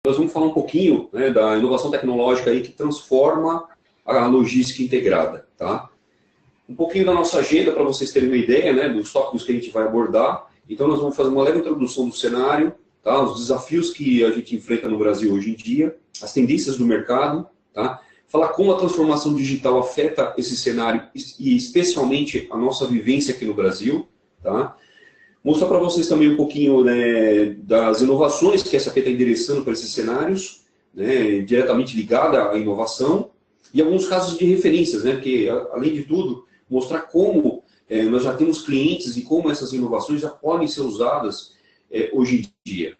Nós vamos falar um pouquinho, né, da inovação tecnológica aí que transforma a logística integrada, tá? Um pouquinho da nossa agenda para vocês terem uma ideia, né, dos tópicos que a gente vai abordar. Então nós vamos fazer uma leve introdução do cenário, tá? Os desafios que a gente enfrenta no Brasil hoje em dia, as tendências do mercado, tá? Falar como a transformação digital afeta esse cenário e especialmente a nossa vivência aqui no Brasil, tá? Mostrar para vocês também um pouquinho, né, das inovações que a SAP está endereçando para esses cenários, né, diretamente ligada à inovação, e alguns casos de referências, né, porque, além de tudo, mostrar como nós já temos clientes e como essas inovações já podem ser usadas hoje em dia.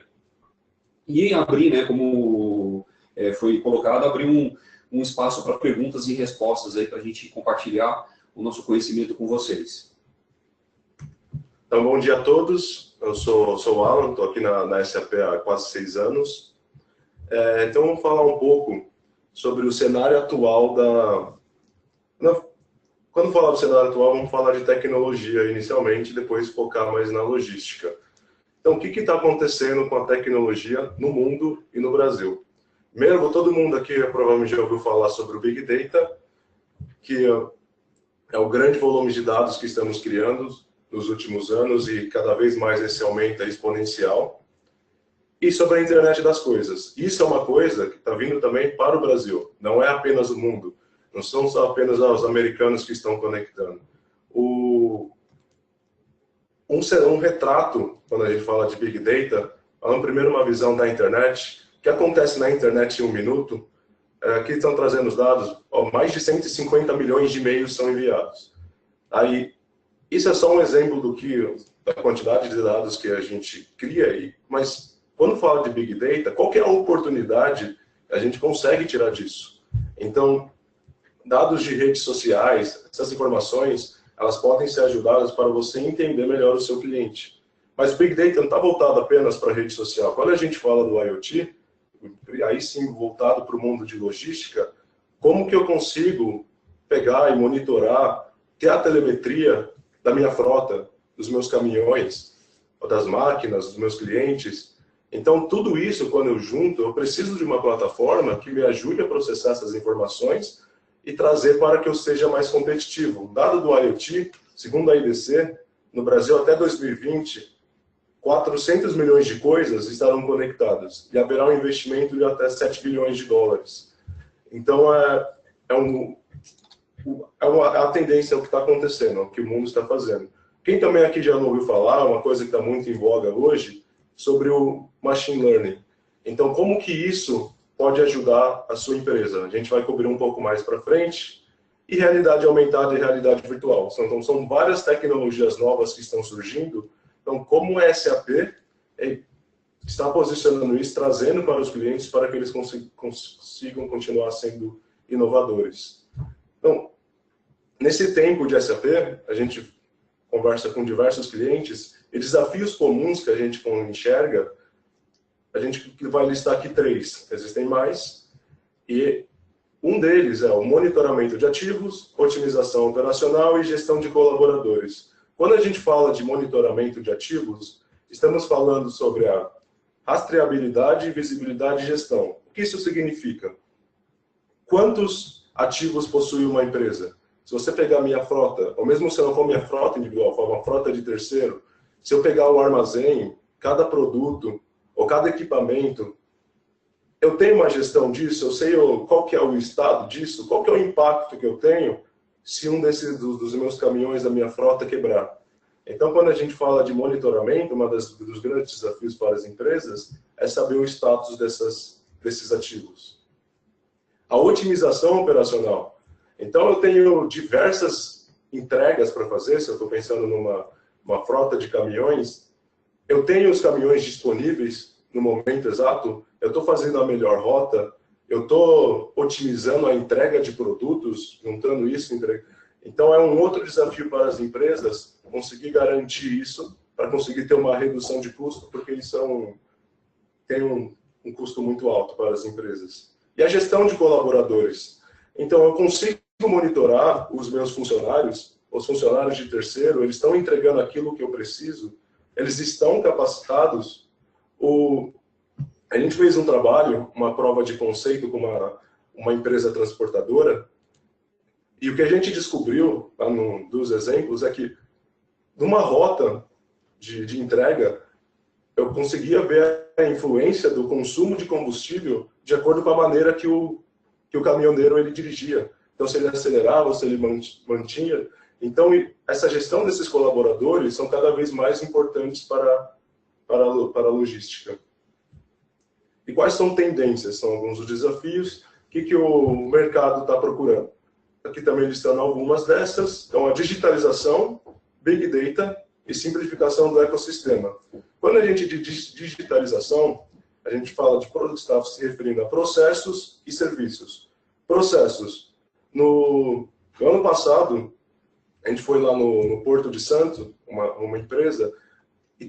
E abrir, né, como foi colocado, abrir um espaço para perguntas e respostas para a gente compartilhar o nosso conhecimento com vocês. Então, bom dia a todos. Eu sou o Alan, estou aqui na SAP há quase 6 anos. Então, vamos falar um pouco sobre o cenário atual Quando falar do cenário atual, vamos falar de tecnologia inicialmente, depois focar mais na logística. Então, o que está acontecendo com a tecnologia no mundo e no Brasil? Primeiro, todo mundo aqui provavelmente já ouviu falar sobre o Big Data, que é o grande volume de dados que estamos criando nos últimos anos e cada vez mais esse aumento é exponencial. E sobre a internet das coisas. Isso é uma coisa que está vindo também para o Brasil. Não é apenas o mundo. Não são só apenas os americanos que estão conectando. Um retrato, quando a gente fala de Big Data, falando primeiro uma visão da internet. O que acontece na internet em um minuto? Aqui estão trazendo os dados. Mais de 150 milhões de e-mails são enviados. Aí, isso é só um exemplo da quantidade de dados que a gente cria, mas quando fala de Big Data, qual que é a oportunidade que a gente consegue tirar disso? Então, dados de redes sociais, essas informações, elas podem ser ajudadas para você entender melhor o seu cliente. Mas o Big Data não está voltado apenas para a rede social. Quando a gente fala do IoT, aí sim voltado para o mundo de logística, como que eu consigo pegar e monitorar, ter a telemetria da minha frota, dos meus caminhões, das máquinas, dos meus clientes. Então, tudo isso, quando eu junto, eu preciso de uma plataforma que me ajude a processar essas informações e trazer para que eu seja mais competitivo. Dado do IoT, segundo a IDC, no Brasil até 2020, 400 milhões de coisas estarão conectadas e haverá um investimento de até 7 bilhões de dólares. Então, a tendência é o que está acontecendo, é o que o mundo está fazendo. Quem também aqui já não ouviu falar, uma coisa que está muito em voga hoje, sobre o Machine Learning. Então, como que isso pode ajudar a sua empresa? A gente vai cobrir um pouco mais para frente. E realidade aumentada e realidade virtual. Então, são várias tecnologias novas que estão surgindo. Então, como a SAP está posicionando isso, trazendo para os clientes para que eles consigam continuar sendo inovadores. Então, nesse tempo de SAP, a gente conversa com diversos clientes e desafios comuns que a gente enxerga, a gente vai listar aqui 3. Existem mais. E um deles é o monitoramento de ativos, otimização operacional e gestão de colaboradores. Quando a gente fala de monitoramento de ativos, estamos falando sobre a rastreabilidade, visibilidade e gestão. O que isso significa? Quantos ativos possui uma empresa? Se você pegar a minha frota, ou mesmo se não for minha frota individual, for uma frota de terceiro, se eu pegar o armazém, cada produto ou cada equipamento, eu tenho uma gestão disso, eu sei qual que é o estado disso, qual que é o impacto que eu tenho se um dos meus caminhões da minha frota quebrar. Então, quando a gente fala de monitoramento, dos grandes desafios para as empresas é saber o status desses ativos. A otimização operacional. Então, eu tenho diversas entregas para fazer, se eu estou pensando numa frota de caminhões, eu tenho os caminhões disponíveis no momento exato, eu estou fazendo a melhor rota, eu estou otimizando a entrega de produtos, juntando isso. Então, é um outro desafio para as empresas conseguir garantir isso, para conseguir ter uma redução de custo, porque isso tem um custo muito alto para as empresas. E a gestão de colaboradores. Então, eu consigo monitorar os meus funcionários, os funcionários de terceiro, eles estão entregando aquilo que eu preciso, eles estão capacitados. A gente fez um trabalho, uma prova de conceito com uma empresa transportadora, e o que a gente descobriu, lá dos exemplos, é que numa rota de entrega, eu conseguia ver a influência do consumo de combustível de acordo com a maneira que o caminhoneiro ele dirigia. Então, se ele acelerava, se ele mantinha. Então, essa gestão desses colaboradores são cada vez mais importantes para a logística. E quais são tendências? São alguns dos desafios. O que o mercado está procurando? Aqui também listando algumas dessas. Então, a digitalização, Big Data e simplificação do ecossistema. Quando a gente diz digitalização, a gente fala de está se referindo a processos e serviços. Processos. No ano passado, a gente foi lá no Porto de Santo, uma empresa, e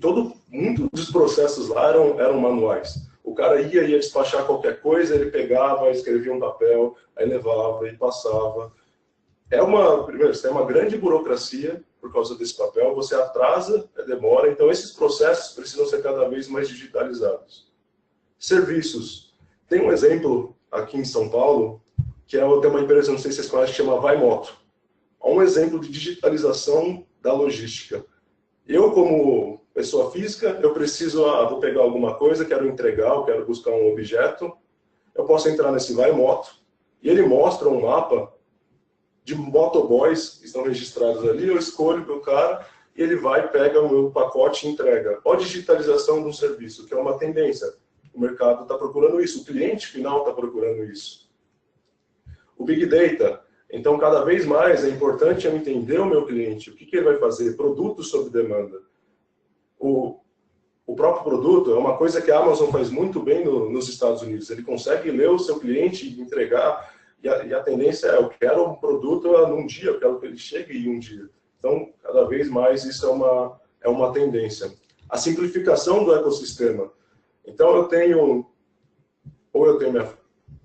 muitos dos processos lá eram manuais. O cara ia despachar qualquer coisa, ele pegava, escrevia um papel, aí levava e passava. Primeiro, você tem uma grande burocracia por causa desse papel, você atrasa, demora, então esses processos precisam ser cada vez mais digitalizados. Serviços. Tem um exemplo aqui em São Paulo, que tem uma empresa, não sei se vocês conhecem, que chama Vai Moto. É um exemplo de digitalização da logística. Eu, como pessoa física, eu preciso, vou pegar alguma coisa, quero entregar, eu quero buscar um objeto, eu posso entrar nesse Vai Moto, e ele mostra um mapa de motoboys que estão registrados ali, eu escolho para o cara, e ele vai, pega o meu pacote e entrega. Olha a digitalização do serviço, que é uma tendência. O mercado está procurando isso, o cliente final está procurando isso. O Big Data. Então, cada vez mais é importante eu entender o meu cliente, o que ele vai fazer, produtos sob demanda. O próprio produto é uma coisa que a Amazon faz muito bem nos Estados Unidos. Ele consegue ler o seu cliente e entregar, e a tendência é, eu quero um produto num dia, eu quero que ele chegue em um dia. Então, cada vez mais isso é uma tendência. A simplificação do ecossistema. Então, eu tenho minha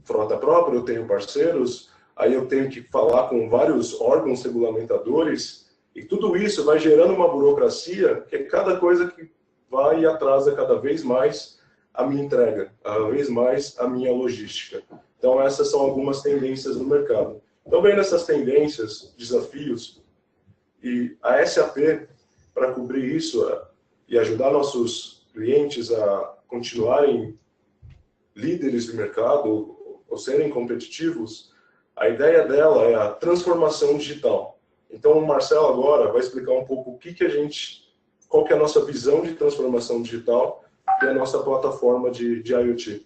frota própria, eu tenho parceiros, aí eu tenho que falar com vários órgãos regulamentadores, e tudo isso vai gerando uma burocracia, que é cada coisa que vai e atrasa cada vez mais a minha entrega, cada vez mais a minha logística. Então, essas são algumas tendências no mercado. Então, vendo essas tendências, desafios, e a SAP, para cobrir isso e ajudar nossos clientes a continuarem líderes do mercado, ou serem competitivos, a ideia dela é a transformação digital. Então, o Marcelo agora vai explicar um pouco qual que é a nossa visão de transformação digital e a nossa plataforma de IoT.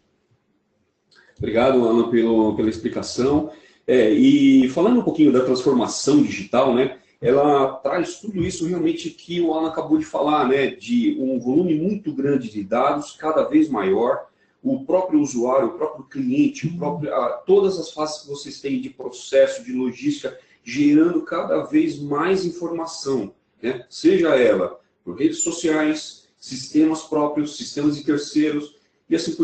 Obrigado, Ana, pela explicação. E falando um pouquinho da transformação digital, né, ela traz tudo isso realmente que o Alan acabou de falar, né, de um volume muito grande de dados, cada vez maior, o próprio usuário, o próprio cliente, todas as fases que vocês têm de processo, de logística, gerando cada vez mais informação, né? Seja ela por redes sociais, sistemas próprios, sistemas de terceiros e assim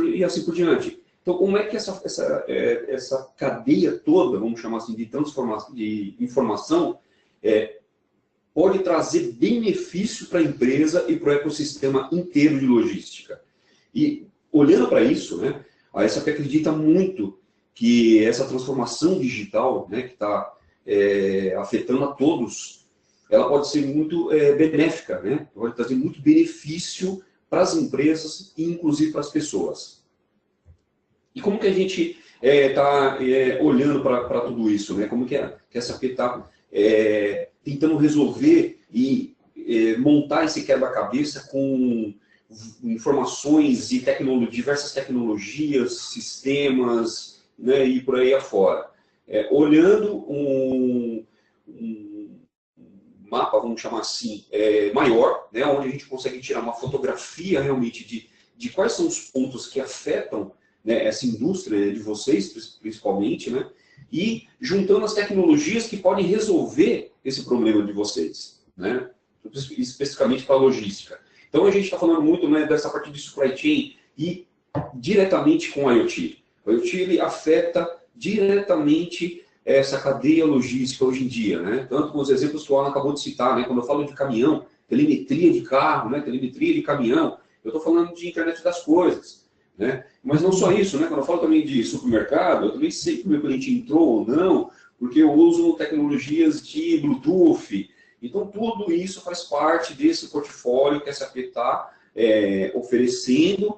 por diante. Então, como é que essa cadeia toda, vamos chamar assim, de transformação, de informação, pode trazer benefício para a empresa e para o ecossistema inteiro de logística? E olhando para isso, né, a SAP acredita muito que essa transformação digital, né, que está afetando a todos, ela pode ser muito benéfica, né, pode trazer muito benefício para as empresas e inclusive para as pessoas. E como que a gente está olhando para tudo isso, né? Como que a SAP está tentando resolver e montar esse quebra-cabeça com informações e diversas tecnologias, sistemas, né, e por aí afora. Olhando um mapa, vamos chamar assim, maior, né, onde a gente consegue tirar uma fotografia realmente de quais são os pontos que afetam, né, essa indústria de vocês, principalmente, né, e juntando as tecnologias que podem resolver esse problema de vocês, né, especificamente para a logística. Então, a gente está falando muito, né, dessa parte de supply chain e diretamente com o IoT. O IoT ele afeta diretamente essa cadeia logística hoje em dia, né? Tanto com os exemplos que o Alan acabou de citar, né? Quando eu falo de caminhão, telemetria de carro, né? Telemetria de caminhão, eu estou falando de internet das coisas. né? Mas não só isso, né? Quando eu falo também de supermercado, eu também sei que o meu cliente entrou ou não, porque eu uso tecnologias de Bluetooth. Então, tudo isso faz parte desse portfólio que a SAP está oferecendo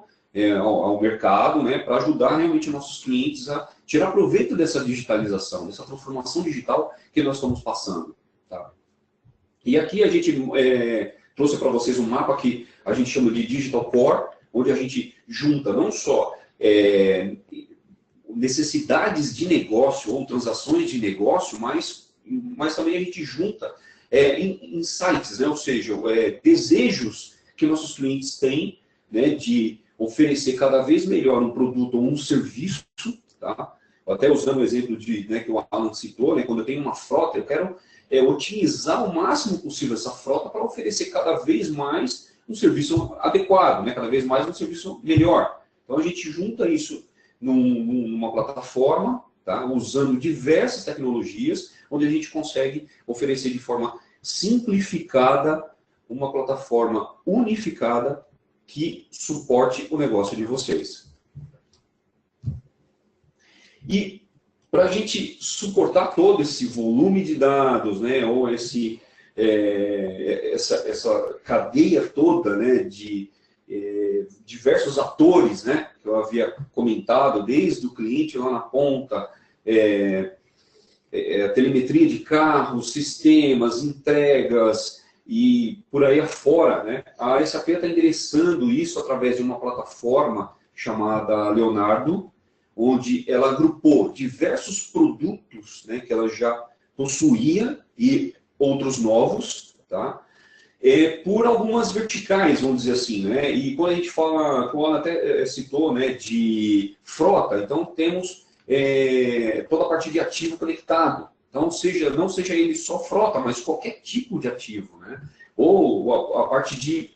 ao mercado, né, para ajudar realmente nossos clientes a tirar proveito dessa digitalização, dessa transformação digital que nós estamos passando. Tá? E aqui a gente trouxe para vocês um mapa que a gente chama de Digital Core, onde a gente junta não só necessidades de negócio ou transações de negócio, mas também a gente junta insights, né? Ou seja, desejos que nossos clientes têm, né, de oferecer cada vez melhor um produto ou um serviço, tá? Até usando o exemplo né, que o Alan citou, né, quando eu tenho uma frota, eu quero otimizar o máximo possível essa frota para oferecer cada vez mais um serviço adequado, né, cada vez mais um serviço melhor. Então a gente junta isso numa plataforma, tá, usando diversas tecnologias, onde a gente consegue oferecer de forma simplificada uma plataforma unificada que suporte o negócio de vocês. E para a gente suportar todo esse volume de dados, né, ou essa cadeia toda, né, de diversos atores, né, que eu havia comentado, desde o cliente lá na ponta, telemetria de carros, sistemas, entregas e por aí afora, né? A SAP está endereçando isso através de uma plataforma chamada Leonardo, onde ela agrupou diversos produtos, né, que ela já possuía e outros novos, tá? Por algumas verticais, vamos dizer assim, né? E quando a gente fala, como ela até citou, né, de frota, então temos toda a parte de ativo conectado. Então, não seja ele só frota, mas qualquer tipo de ativo, né? Ou a parte de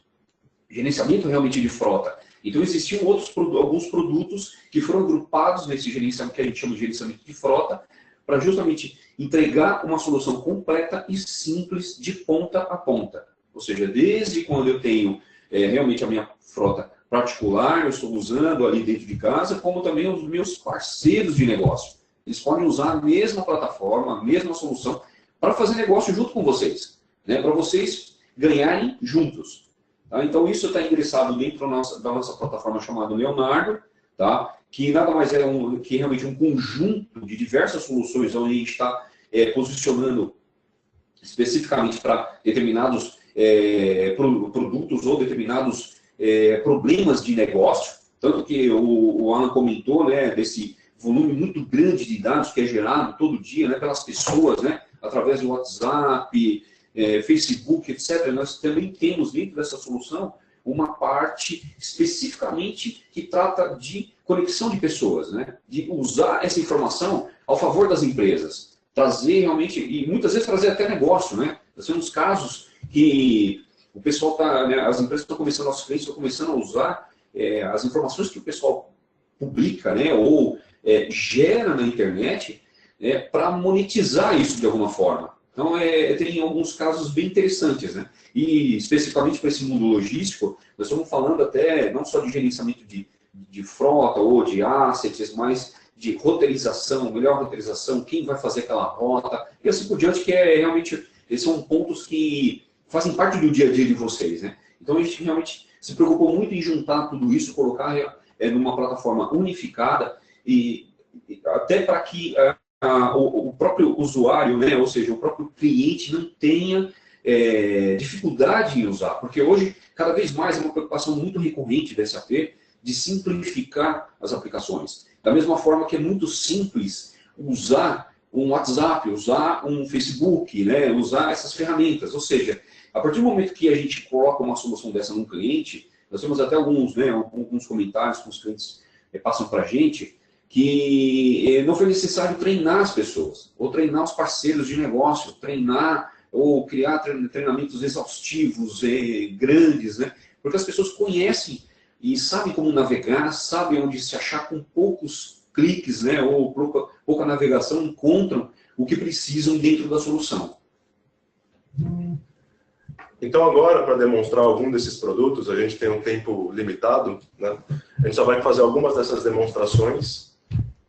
gerenciamento realmente de frota. Então, existiam alguns produtos que foram agrupados nesse gerenciamento, que a gente chama de gerenciamento de frota, para justamente entregar uma solução completa e simples de ponta a ponta. Ou seja, desde quando eu tenho realmente a minha frota particular, eu estou usando ali dentro de casa, como também os meus parceiros de negócio. Eles podem usar a mesma plataforma, a mesma solução, para fazer negócio junto com vocês, né? Para vocês ganharem juntos. Tá? Então, isso está ingressado dentro da nossa plataforma chamada Leonardo, tá? Que nada mais é que realmente um conjunto de diversas soluções onde a gente está posicionando especificamente para determinados produtos ou determinados problemas de negócio. Tanto que o Alan comentou, né, desse volume muito grande de dados que é gerado todo dia, né, pelas pessoas, né, através do WhatsApp, Facebook, etc. Nós também temos dentro dessa solução uma parte especificamente que trata de conexão de pessoas, né, de usar essa informação ao favor das empresas, trazer realmente, e muitas vezes trazer até negócio, né. Nós temos casos que o pessoal né, as empresas estão começando, nossos clientes estão começando a usar as informações que o pessoal publica, né, ou gera na internet, para monetizar isso de alguma forma. Então, tem alguns casos bem interessantes, né? E, especificamente para esse mundo logístico, nós estamos falando até não só de gerenciamento de frota ou de assets, mas de roteirização, melhor roteirização, quem vai fazer aquela rota, e assim por diante, que realmente, esses são pontos que fazem parte do dia a dia de vocês, né? Então, a gente realmente se preocupou muito em juntar tudo isso, colocar numa plataforma unificada, e até para que o próprio usuário, né, ou seja, o próprio cliente não tenha dificuldade em usar, porque hoje, cada vez mais, é uma preocupação muito recorrente da SAP de simplificar as aplicações. Da mesma forma que é muito simples usar um WhatsApp, usar um Facebook, né, usar essas ferramentas. Ou seja, a partir do momento que a gente coloca uma solução dessa num cliente, nós temos até alguns comentários que os clientes passam para a gente, que não foi necessário treinar as pessoas, ou treinar os parceiros de negócio, treinar ou criar treinamentos exaustivos, grandes, né? Porque as pessoas conhecem e sabem como navegar, sabem onde se achar com poucos cliques, né? Ou pouca navegação, encontram o que precisam dentro da solução. Então agora, para demonstrar algum desses produtos, a gente tem um tempo limitado, né? A gente só vai fazer algumas dessas demonstrações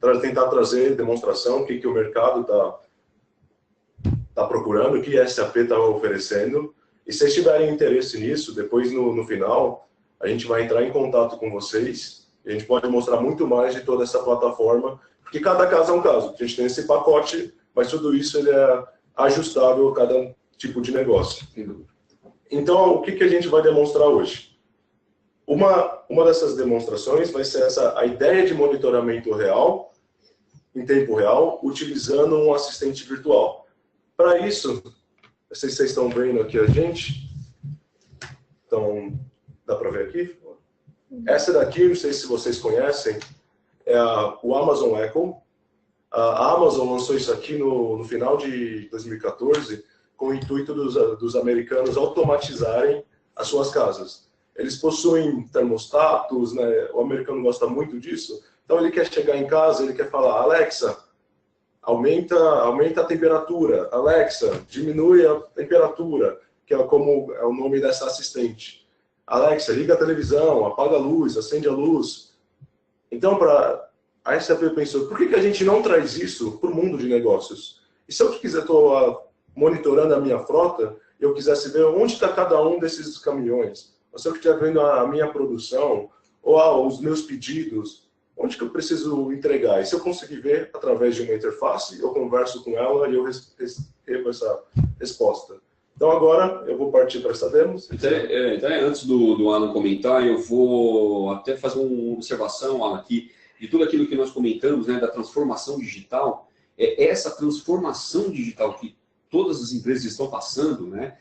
para tentar trazer demonstração, o que o mercado está procurando, o que a SAP está oferecendo. E se vocês tiverem interesse nisso, depois no final, a gente vai entrar em contato com vocês e a gente pode mostrar muito mais de toda essa plataforma, porque cada caso é um caso. A gente tem esse pacote, mas tudo isso ele é ajustável a cada tipo de negócio. Então, o que a gente vai demonstrar hoje? Uma dessas demonstrações vai ser a ideia de monitoramento real, em tempo real, utilizando um assistente virtual. Para isso, não sei se vocês estão vendo aqui a gente. Então, dá para ver aqui? Essa daqui, não sei se vocês conhecem, é o Amazon Echo. A Amazon lançou isso aqui no final de 2014, com o intuito dos americanos automatizarem as suas casas. Eles possuem termostatos, né? O americano gosta muito disso. Então ele quer chegar em casa, ele quer falar, Alexa, aumenta a temperatura, Alexa, diminui a temperatura, que é como é o nome dessa assistente. Alexa, liga a televisão, apaga a luz, acende a luz. Então, a SAP pensou, por que a gente não traz isso para o mundo de negócios? E se eu quiser, estou monitorando a minha frota, eu quisesse ver onde está cada um desses caminhões, ou se eu estiver vendo a minha produção, ou os meus pedidos, onde que eu preciso entregar? E se eu conseguir ver através de uma interface, eu converso com ela e eu recebo essa resposta. Então agora eu vou partir para essa demo. Então, antes do Alan comentar, eu vou até fazer uma observação, Alan, aqui, de tudo aquilo que nós comentamos, né, da transformação digital. Essa transformação digital que todas as empresas estão passando, né,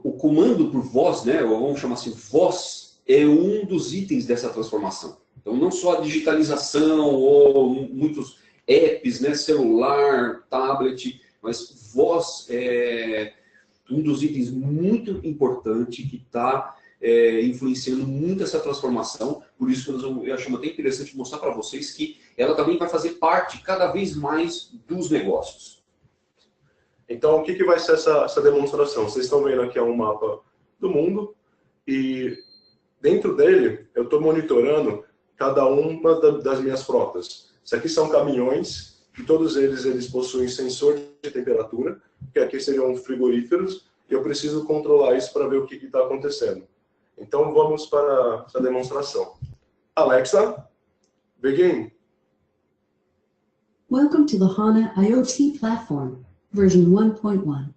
o comando por voz, né, ou vamos chamar assim, voz, é um dos itens dessa transformação. Então, não só a digitalização ou muitos apps, né, celular, tablet, mas voz é um dos itens muito importante que está influenciando muito essa transformação. Por isso eu acho até interessante mostrar para vocês que ela também vai fazer parte cada vez mais dos negócios. Então, o que vai ser essa demonstração? Vocês estão vendo aqui um mapa do mundo e dentro dele eu estou monitorando cada uma das minhas frotas. Isso aqui são caminhões e todos eles possuem sensor de temperatura, que aqui seriam frigoríferos, e eu preciso controlar isso para ver o que está acontecendo. Então vamos para a demonstração. Alexa, begin. Welcome to the HANA IoT platform, version 1.1.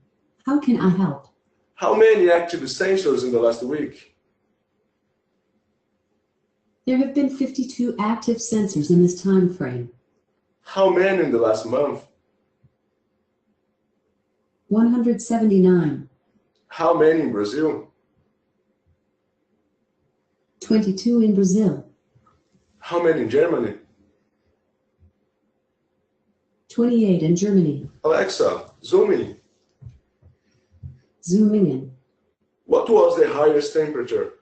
How can I help? How many active sensors in the last week? There have been 52 active sensors in this time frame. How many in the last month? 179. How many in Brazil? 22 in Brazil. How many in Germany? 28 in Germany. Alexa, zoom in. Zooming in. What was the highest temperature?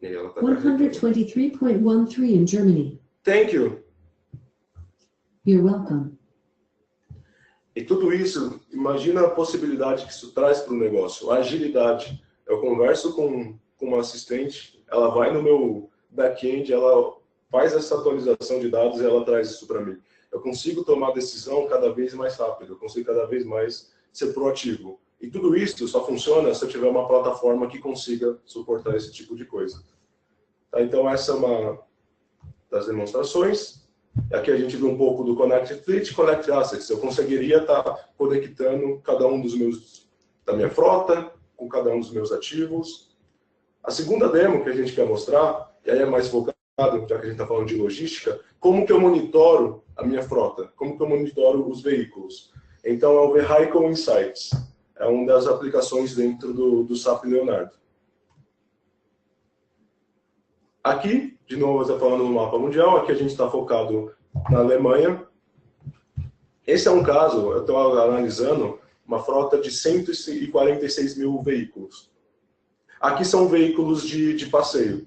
E ela tá 123.13 in Germany. Thank you. You're welcome. E tudo isso, imagina a possibilidade que isso traz para o negócio, a agilidade. Eu converso com uma assistente, ela vai no meu back-end, ela faz essa atualização de dados e ela traz isso para mim. Eu consigo tomar decisão cada vez mais rápido, eu consigo cada vez mais ser proativo. E tudo isso só funciona se eu tiver uma plataforma que consiga suportar esse tipo de coisa. Tá, então essa é uma das demonstrações. Aqui a gente viu um pouco do Connect Fleet, Connect Assets. Eu conseguiria estar conectando cada um da minha frota, com cada um dos meus ativos. A segunda demo que a gente quer mostrar, e aí é mais focado, já que a gente está falando de logística, como que eu monitoro a minha frota, como que eu monitoro os veículos. Então é o Vehicle Insights, é uma das aplicações dentro do SAP Leonardo. Aqui, de novo, eu estou falando no mapa mundial, aqui a gente está focado na Alemanha. Esse é um caso, eu estou analisando uma frota de 146 mil veículos. Aqui são veículos de passeio.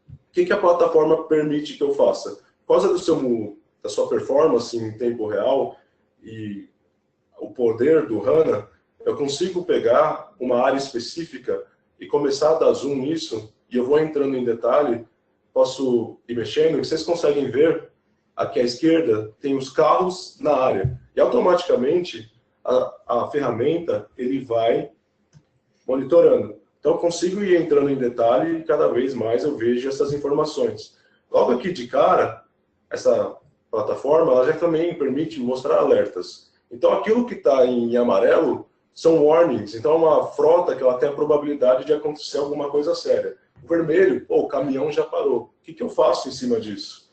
O que a plataforma permite que eu faça? causa da sua performance em tempo real e o poder do HANA, eu consigo pegar uma área específica e começar a dar zoom nisso, e eu vou entrando em detalhe, posso ir mexendo, e vocês conseguem ver, aqui à esquerda, tem os carros na área. E automaticamente, a ferramenta, ele vai monitorando. Então, eu consigo ir entrando em detalhe e cada vez mais eu vejo essas informações. Logo aqui de cara, essa plataforma, ela já também permite mostrar alertas. Então, aquilo que está em amarelo são warnings. Então, é uma frota que ela tem a probabilidade de acontecer alguma coisa séria. O vermelho, pô, o caminhão já parou. O que eu faço em cima disso?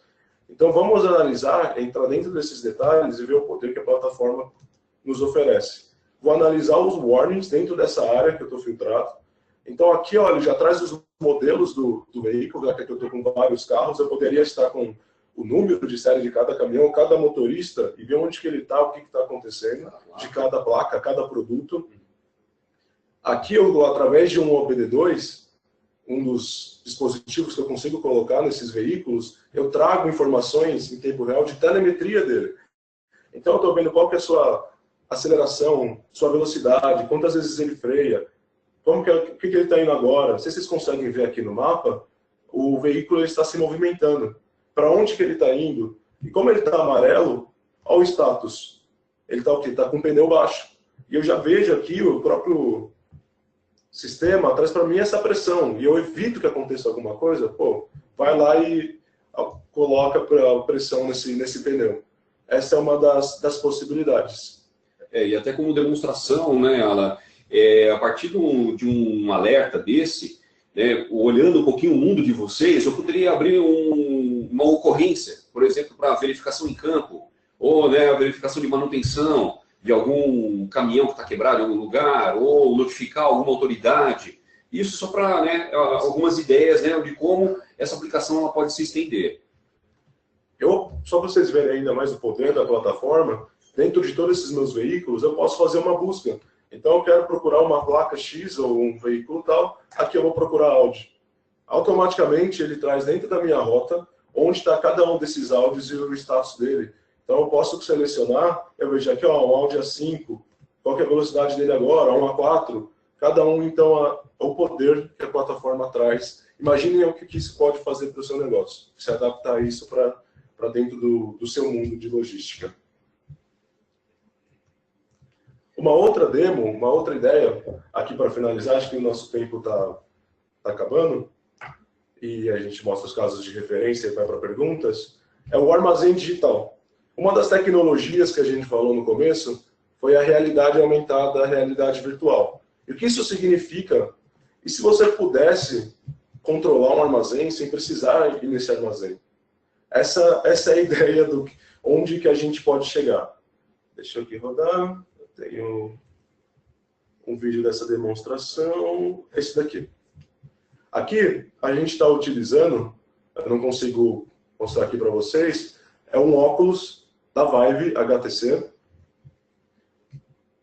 Então, vamos analisar, entrar dentro desses detalhes e ver o poder que a plataforma nos oferece. Vou analisar os warnings dentro dessa área que eu estou filtrado. Então, aqui, olha, já traz os modelos do veículo, já que eu estou com vários carros, eu poderia estar com o número de série de cada caminhão, cada motorista, e ver onde que ele está, o que está acontecendo, de cada placa, cada produto. Aqui, através de um OBD2, um dos dispositivos que eu consigo colocar nesses veículos, eu trago informações em tempo real de telemetria dele. Então, eu estou vendo qual que é a sua aceleração, sua velocidade, quantas vezes ele freia, o que ele está indo agora. Não sei se vocês conseguem ver aqui no mapa, o veículo está se movimentando. Para onde que ele está indo? E como ele está amarelo, olha o status. Ele está o quê? Está com o pneu baixo. E eu já vejo aqui o próprio sistema traz para mim essa pressão. E eu evito que aconteça alguma coisa, pô, vai lá e coloca a pressão nesse pneu. Essa é uma das possibilidades. E até como demonstração, né, Alan, a partir de um alerta desse, né, olhando um pouquinho o mundo de vocês, eu poderia abrir uma ocorrência, por exemplo, para verificação em campo, ou, né, a verificação de manutenção de algum caminhão que está quebrado em algum lugar, ou notificar alguma autoridade. Isso só para, né, algumas ideias, né, de como essa aplicação ela pode se estender. Só para vocês verem ainda mais o poder da plataforma, dentro de todos esses meus veículos, eu posso fazer uma busca. Então, eu quero procurar uma placa X ou um veículo tal, aqui eu vou procurar Audi. Automaticamente, ele traz dentro da minha rota onde está cada um desses Audis e o status dele. Então, eu posso selecionar, eu vejo aqui, ó, um Audi A5, qual que é a velocidade dele agora, um A4. Cada um, então, o poder que a plataforma traz. Imaginem o que isso pode fazer para o seu negócio, se adaptar isso para dentro do seu mundo de logística. Uma outra demo, uma outra ideia, aqui para finalizar, acho que o nosso tempo está acabando, e a gente mostra os casos de referência e vai para perguntas, é o armazém digital. Uma das tecnologias que a gente falou no começo foi a realidade aumentada, a realidade virtual. E o que isso significa? E se você pudesse controlar um armazém sem precisar ir nesse armazém? Essa é a ideia do onde que a gente pode chegar. Deixa eu aqui rodar. Eu tenho um vídeo dessa demonstração. Esse daqui. Aqui a gente está utilizando, eu não consigo mostrar aqui para vocês, é um óculos da Vive HTC.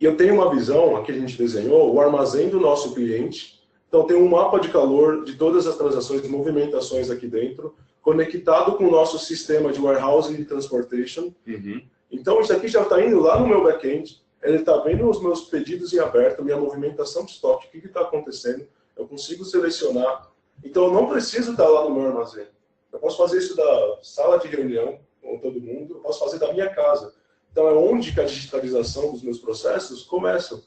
E eu tenho uma visão, aqui a gente desenhou, o armazém do nosso cliente. Então tem um mapa de calor de todas as transações e movimentações aqui dentro, conectado com o nosso sistema de warehousing e transportation. Uhum. Então isso aqui já está indo lá no meu back-end, ele está vendo os meus pedidos em aberto, minha movimentação de estoque, o que está acontecendo, eu consigo selecionar. Então eu não preciso estar lá no meu armazém. Eu posso fazer isso da sala de reunião com todo mundo, eu posso fazer da minha casa. Então é onde que a digitalização dos meus processos começa.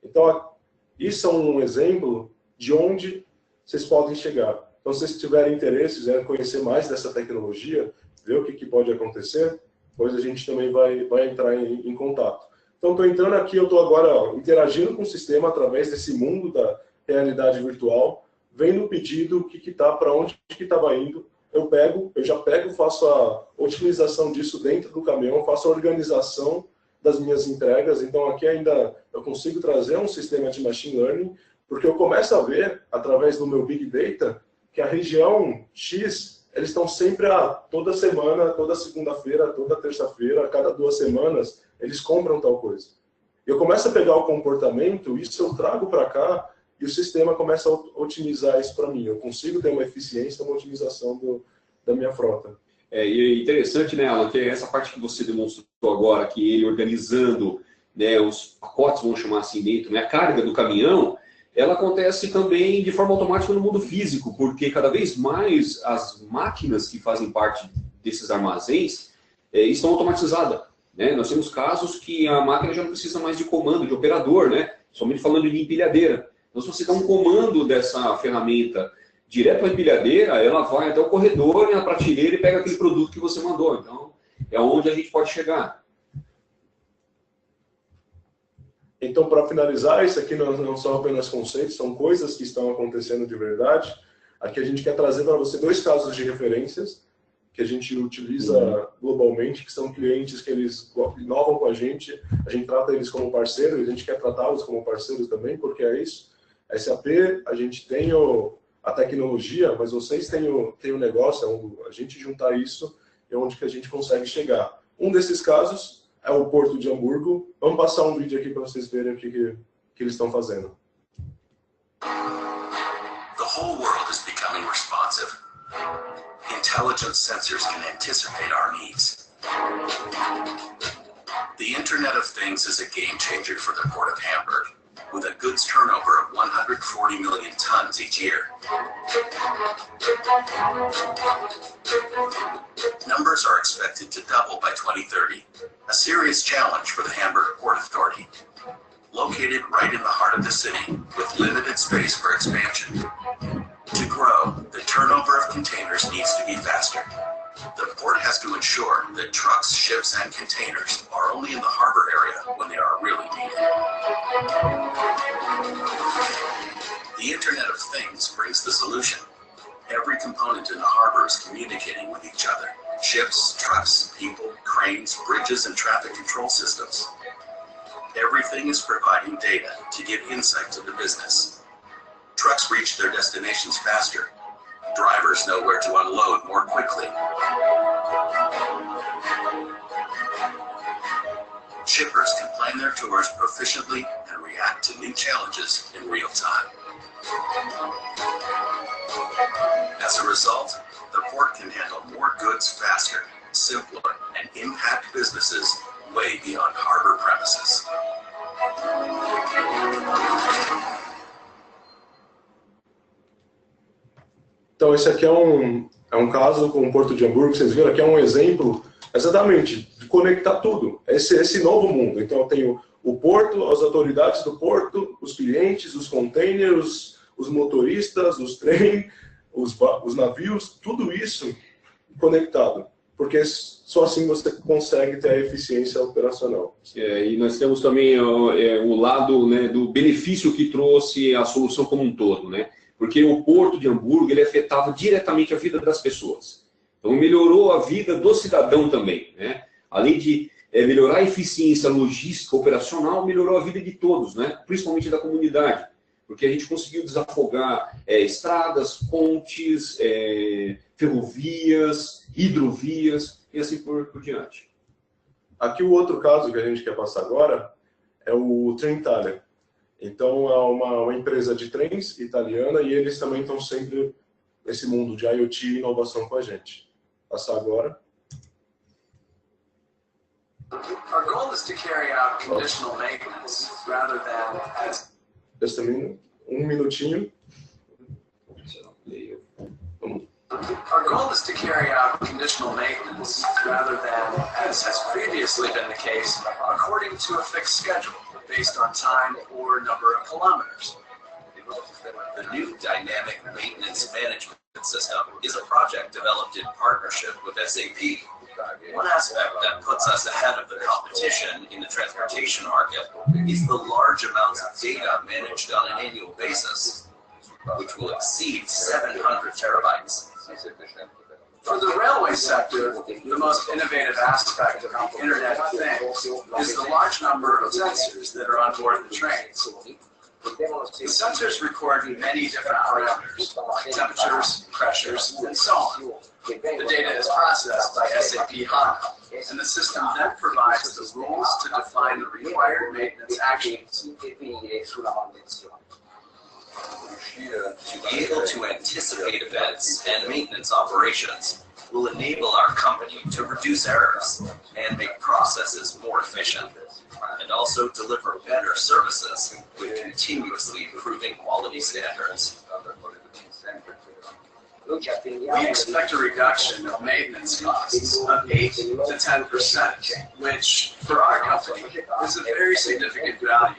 Então isso é um exemplo de onde vocês podem chegar. Então se vocês tiverem interesse, quiserem conhecer mais dessa tecnologia, ver o que pode acontecer, depois a gente também vai entrar em contato. Então estou entrando aqui, eu estou agora interagindo com o sistema através desse mundo da realidade virtual, vendo o pedido, o que está, para onde que estava indo, eu já pego, faço a otimização disso dentro do caminhão, faço a organização das minhas entregas. Então aqui ainda eu consigo trazer um sistema de machine learning, porque eu começo a ver, através do meu Big Data, que a região X, eles estão sempre toda semana, toda segunda-feira, toda terça-feira, a cada 2 semanas, eles compram tal coisa. Eu começo a pegar o comportamento, isso eu trago para cá, e o sistema começa a otimizar isso para mim. Eu consigo ter uma eficiência, uma otimização da minha frota. E é interessante, né, Alan, que essa parte que você demonstrou agora, que ele organizando, né, os pacotes, vamos chamar assim, dentro, né, a carga do caminhão, ela acontece também de forma automática no mundo físico, porque cada vez mais as máquinas que fazem parte desses armazéns estão automatizadas. Né? Nós temos casos que a máquina já não precisa mais de comando, de operador, né? Somente falando de empilhadeira. Então, se você dá um comando dessa ferramenta direto para a empilhadeira, ela vai até o corredor, na prateleira e pega aquele produto que você mandou. Então, é onde a gente pode chegar. Então, para finalizar, isso aqui não são apenas conceitos, são coisas que estão acontecendo de verdade. Aqui a gente quer trazer para você 2 casos de referências que a gente utiliza globalmente, que são clientes que eles inovam com a gente trata eles como parceiro, e a gente quer tratá-los como parceiros também, porque é isso. A SAP, a gente tem a tecnologia, mas vocês têm o negócio, a gente juntar isso é onde que a gente consegue chegar. Um desses casos é o Porto de Hamburgo. Vamos passar um vídeo aqui para vocês verem o que eles estão fazendo. The whole world is becoming responsive. Intelligent sensors can anticipate our needs. The Internet of Things is a game changer for the Port of Hamburg, with a goods turnover of 140 million tons each year. Numbers are expected to double by 2030, a serious challenge for the Hamburg Port Authority. Located right in the heart of the city, with limited space for expansion. To grow, the turnover of containers needs to be faster. The port has to ensure that trucks, ships, and containers are only in the harbor area when they are really needed. The Internet of Things brings the solution. Every component in the harbor is communicating with each other. Ships, trucks, people, cranes, bridges, and traffic control systems. Everything is providing data to give insight to the business. Trucks reach their destinations faster. Drivers know where to unload more quickly. Shippers can plan their tours proficiently and react to new challenges in real time. As a result, the port can handle more goods faster, simpler, and impact businesses way beyond harbor premises. Então, esse aqui é um caso com o Porto de Hamburgo, vocês viram aqui é um exemplo, exatamente, de conectar tudo, esse novo mundo. Então, eu tenho o porto, as autoridades do porto, os clientes, os containers, os motoristas, os trens, os navios, tudo isso conectado. Porque só assim você consegue ter a eficiência operacional. E nós temos também o lado, né, do benefício que trouxe a solução como um todo, né? Porque o Porto de Hamburgo ele afetava diretamente a vida das pessoas. Então melhorou a vida do cidadão também, né? Além de melhorar a eficiência logística operacional, melhorou a vida de todos, né? Principalmente da comunidade. Porque a gente conseguiu desafogar estradas, pontes, ferrovias, hidrovias e assim por diante. Aqui o outro caso que a gente quer passar agora é o Trenitalia. Então é uma empresa de trens italiana e eles também estão sempre nesse mundo de IoT e inovação com a gente. Passar agora. Our goal is to carry out conditional maintenance rather than as Esse também, um minutinho. Our goal is to carry out conditional maintenance rather than, as has previously been the case, according to a fixed schedule based on time or number of kilometers. The new dynamic maintenance management system is a project developed in partnership with SAP. One aspect that puts us ahead of the competition in the transportation market is the large amounts of data managed on an annual basis, which will exceed 700 terabytes. For the railway sector, the most innovative aspect of the Internet of Things is the large number of sensors that are on board the trains. The sensors record many different parameters, temperatures, pressures, and so on. The data is processed by SAP HANA, and the system then provides the rules to define the required maintenance actions. To be able to anticipate events and maintenance operations, will enable our company to reduce errors and make processes more efficient, and also deliver better services with continuously improving quality standards. We expect a reduction of maintenance costs of 8 to 10%, which for our company is a very significant value,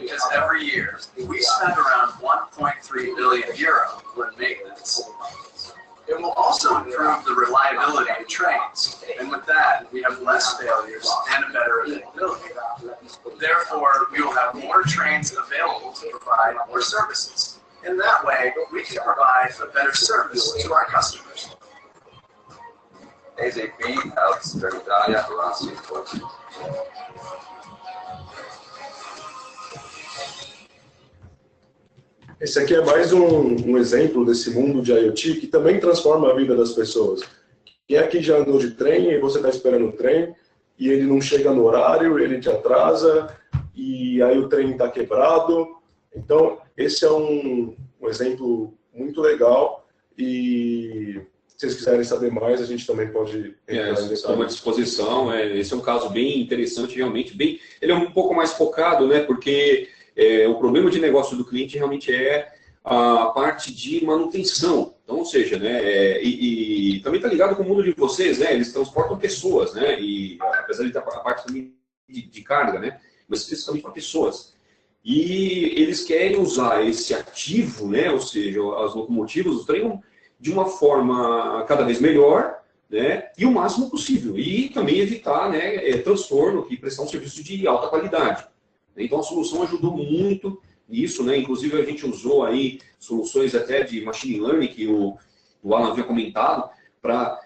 because every year we spend around 1.3 billion euro on maintenance. It will also improve the reliability of trains, and with that, we have less failures and a better availability. Therefore, we will have more trains available to provide more services. In that way, we can provide a better service to our customers. SAP Auxiliar Próximo. Esse aqui é mais um exemplo desse mundo de IoT que também transforma a vida das pessoas. Quem aqui já andou de trem e você está esperando o trem e ele não chega no horário, ele te atrasa e aí o trem está quebrado. Então, esse é um exemplo muito legal e se vocês quiserem saber mais, a gente também pode entrar em detalhe. À disposição. Esse é um caso bem interessante, realmente. Ele é um pouco mais focado, né? Porque o problema de negócio do cliente realmente é a parte de manutenção. Então, ou seja, né? E também está ligado com o mundo de vocês, né? Eles transportam pessoas, né? E apesar de ter a parte também de carga, né? Mas especificamente para pessoas. E eles querem usar esse ativo, né, ou seja, as locomotivas, o trem, de uma forma cada vez melhor, né, e o máximo possível. E também evitar, né, transtorno e prestar um serviço de alta qualidade. Então a solução ajudou muito nisso, né, inclusive a gente usou aí soluções até de machine learning, que o Alan havia comentado, para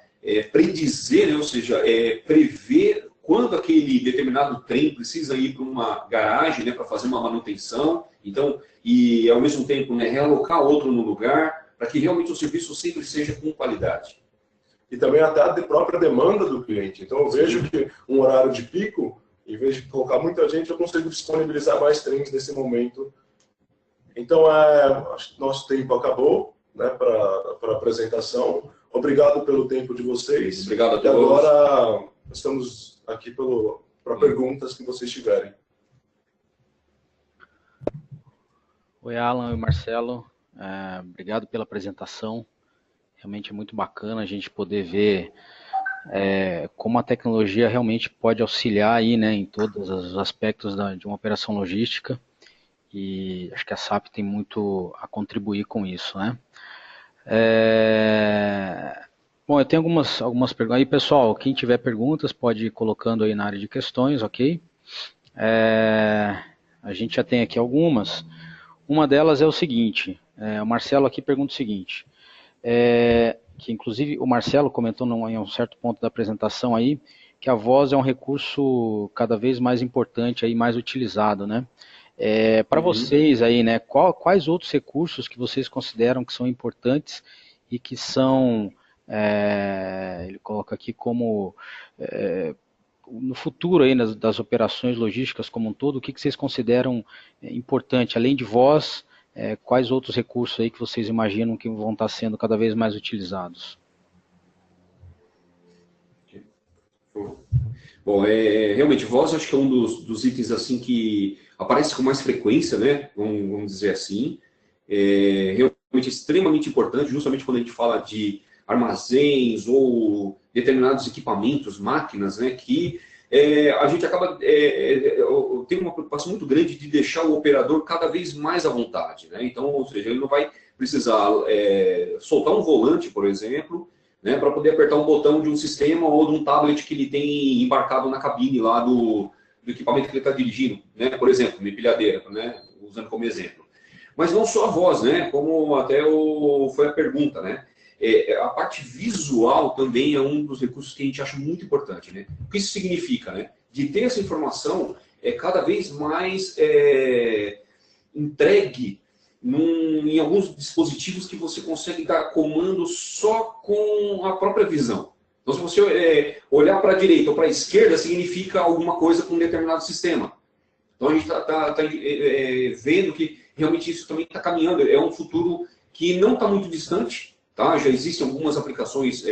predizer, né, ou seja, prever quando aquele determinado trem precisa ir para uma garagem, né, para fazer uma manutenção, então, e ao mesmo tempo, né, realocar outro no lugar, para que realmente o serviço sempre seja com qualidade. E também até a própria demanda do cliente. Então eu vejo que um horário de pico, em vez de colocar muita gente, eu consigo disponibilizar mais trens nesse momento. Então, acho que nosso tempo acabou, né, para a apresentação. Obrigado pelo tempo de vocês. Obrigado a todos. E agora estamos aqui para perguntas que vocês tiverem. Oi, Alan e Marcelo. Obrigado pela apresentação. Realmente é muito bacana a gente poder ver como a tecnologia realmente pode auxiliar aí, né, em todos os aspectos de uma operação logística. E acho que a SAP tem muito a contribuir com isso, né? Bom, eu tenho algumas perguntas aí, pessoal. Quem tiver perguntas pode ir colocando aí na área de questões, ok? A gente já tem aqui algumas. Uma delas é o seguinte, o Marcelo aqui pergunta o seguinte, que inclusive o Marcelo comentou em um certo ponto da apresentação aí, que a voz é um recurso cada vez mais importante aí, mais utilizado, né? Para vocês aí, né, quais outros recursos que vocês consideram que são importantes e que são, ele coloca aqui como, no futuro aí das operações logísticas como um todo, o que vocês consideram importante, além de voz, quais outros recursos aí que vocês imaginam que vão estar sendo cada vez mais utilizados? Bom, realmente, voz acho que é um dos itens assim que aparece com mais frequência, né? Vamos dizer assim. Realmente extremamente importante, justamente quando a gente fala de armazéns ou determinados equipamentos, máquinas, né? Que a gente acaba tem uma preocupação muito grande de deixar o operador cada vez mais à vontade, né? Então, ou seja, ele não vai precisar soltar um volante, por exemplo, né, para poder apertar um botão de um sistema ou de um tablet que ele tem embarcado na cabine lá do equipamento que ele está dirigindo, né, por exemplo, uma empilhadeira, né, usando como exemplo. Mas não só a voz, né, como até foi a pergunta, né, a parte visual também é um dos recursos que a gente acha muito importante, né. O que isso significa, né? De ter essa informação cada vez mais entregue em alguns dispositivos que você consegue dar comando só com a própria visão. Então, se você olhar para a direita ou para a esquerda, significa alguma coisa com um determinado sistema. Então, a gente está vendo que realmente isso também está caminhando. É um futuro que não está muito distante, tá? Já existem algumas aplicações